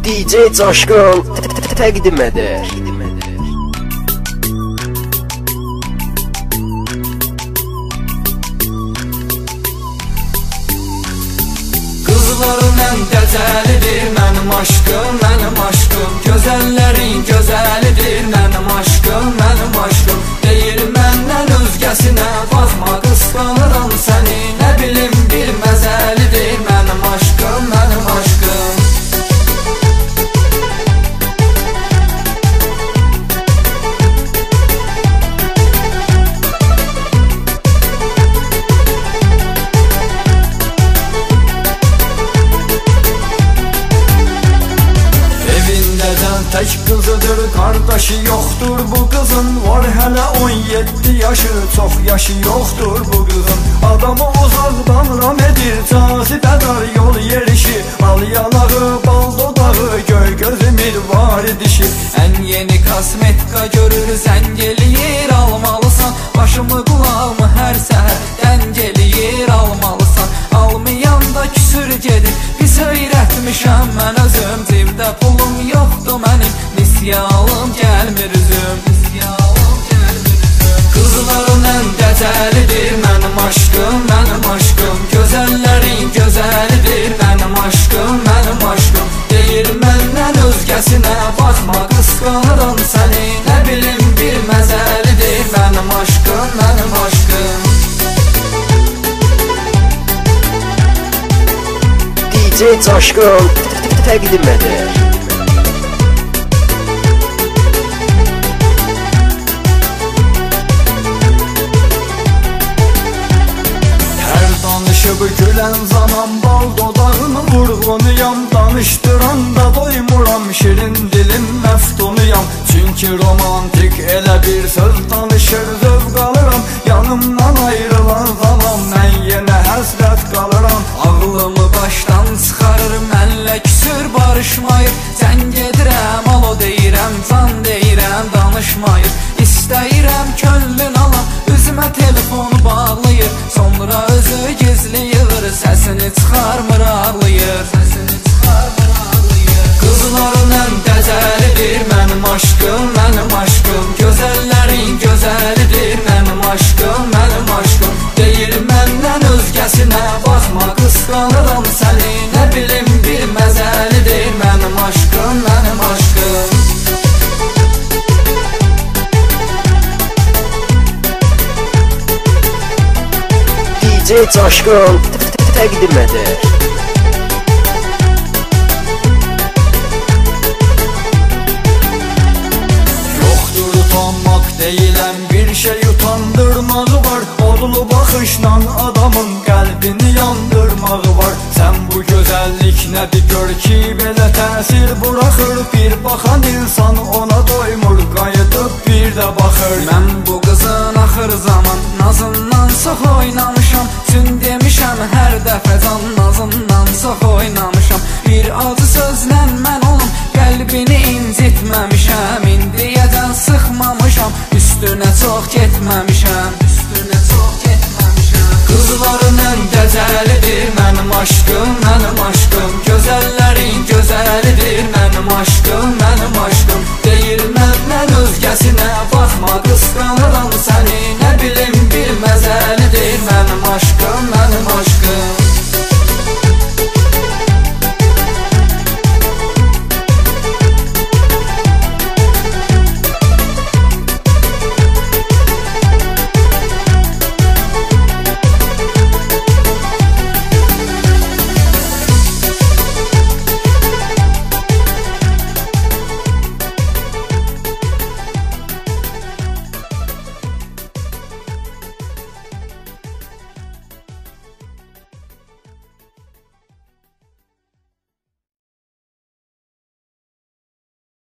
DJ Coşqun təqdim edir. Qızların ən dəcəlidir mənim aşkım, mənim aşkım. Gözəllərin gözəlidir mənim aşkım, mənim aşkım. Deyir məndən özgəsinə baxma, qısqanıram səni. Nə bilim bir məzəlidir mənim aşkım, mənim aşkım. Tək qızıdır, qardaşı yoxdur bu qızın. Var hələ 17 yaşı, çox yaşı yoxdur bu qızın. Adamı uzaqdan ram edir, cazibədar yol yerişi. Al yanağı, bal dodağı, göy gözü mirvari dişi. Ən yeni kosmetika görür, zəng eləyir, almalısan. Başımı qulağımı hər səhər dəng eləyir, almalısan. Almayanda küsür gedir, pis öyrətmişəm mən özüm. Cibdə pulum yoxdur mənim, nisyalım gəlmir üzüm. Qızların ən dəcəlidir mənim aşkım, mənim aşkım. Gözəllərin gözəlidir mənim aşkım, mənim aşkım. Deyir məndən özgəsinə baxma, qısqanıram səni. Nə bilim bir məzəlidir mənim aşkım, mənim aşkım. DJ Coşqun təqdim edir. Gülən zaman bal dodağını vurğunuyam. Danışdıranda doymuram, şirin dilim məftunuyam. Çünki romantik elə bir söz danışır, zövq alıram. Yanımdan ayrılan zaman mən yenə həsrət qalıram. Ağlımı başdan çıxarır, mənlə küsür barışmayır. Zəng edirəm, alo deyirəm, can deyirəm, danışmayır. İstəyirəm könlün alam, üzümə telefonu bağlayır. Sonra özü gizliyir, səsini çıxarmır, ağlayır. Qızların ən dəcəlidir mənim aşkım, mənim aşkım. Gözəllərin gözəlidir mənim aşkım, mənim aşkım. Deyir məndən özgəsinə baxma, qısqanıram səni. Nə bilim bir məzəlidir mənim aşkım, mənim aşkım. DJ Coşqun təqdim edir. Yoxdur utanmaq deyiləm, bir şey utandırmağı var. Odlu baxışla adamın qəlbini yandırmağı var. Sən bu gözəllik nədir gör ki, belə təsir buraxır. Bir baxan insan ona doymur, qayıdıb bir də baxır. Mən bu qızın axır zaman nazından çox oynamışam. Çün demişəm hər dəfə can nazından çox oynamışam. Bir acı sözlə mən onun qəlbini incitməmişəm. İndiyəcən sıxmamışam, üstünə çox getməmişəm. Qızların ən dəcəlidir mənim aşkım, mənim aşkım. Gözəllərin gözəlidir mənim aşkım, mənim aşkım. Deyir məndən özgəsinə baxma, qısqanıram səni. Nə bilim bir məzəlidir mənim aşkım,